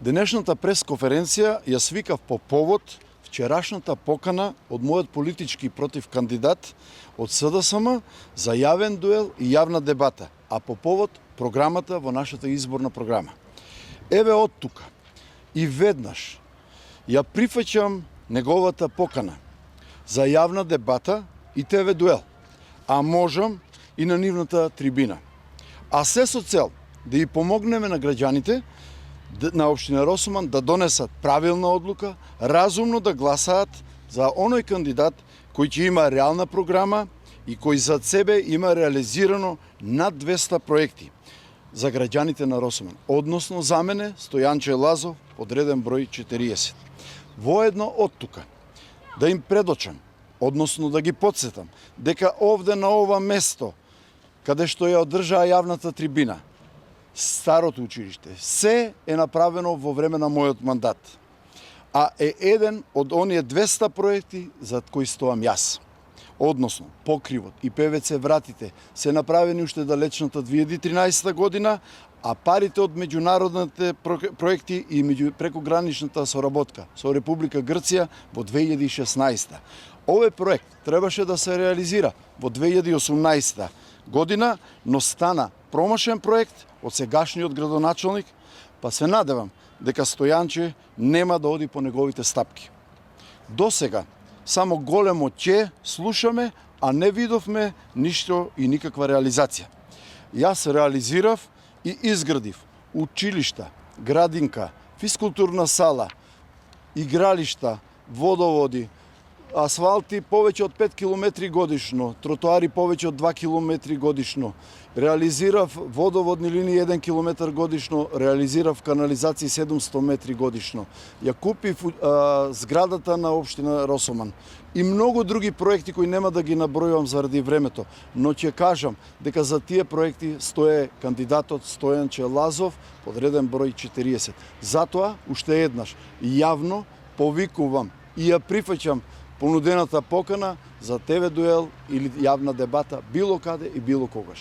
Денешната пресконференција ја свикав по повод вчерашната покана од мојот политички против кандидат од СДСМ за јавен дуел и јавна дебата, а по повод програмата во нашата изборна програма. Еве од тука и веднаш ја прифаќам неговата покана за јавна дебата и ТВ дуел, а можам и на нивната трибина. А се со цел да и помогнеме на граѓаните на општина Росуман да донесат правилна одлука, разумно да гласаат за оној кандидат кој ќе има реална програма и кој зад себе има реализирано над 200 проекти за граѓаните на Росуман, односно за мене Стојанче Лазов, подреден број 40. Воедно од тука да им предочам, односно да ги подсетам, дека овде на ова место, каде што ја одржаа јавната трибина, старото училиште, се е направено во време на мојот мандат, а е еден од оние 200 проекти за кои стоам јас. Односно, покривот и ПВЦ вратите се направени уште далечната 2013 година, а парите од меѓународните проекти и прекограничната соработка со Република Грција во 2016. Овој проект требаше да се реализира во 2018 година, но стана промашен проект од сегашниот градоначалник, па се надевам дека Стојанче нема да оди по неговите стапки. До сега само големо ќе слушаме, а не видовме ништо и никаква реализација. Јас реализирав и изградив училишта, градинка, физкултурна сала, игралишта, водоводи, асфалти повеќе од 5 километри годишно, тротоари повеќе од 2 километри годишно, реализирав водоводни линии 1 километар годишно, реализирав канализации 700 метри годишно, ја купив зградата на општина Росуман и многу други проекти кои нема да ги набројувам заради времето, но ќе кажам дека за тие проекти стое кандидатот Стојанче Лазов, подреден број 40. Затоа, уште еднаш, јавно повикувам и ја прифаќам понудената покана за ТВ дуел или јавна дебата било каде и било когаш.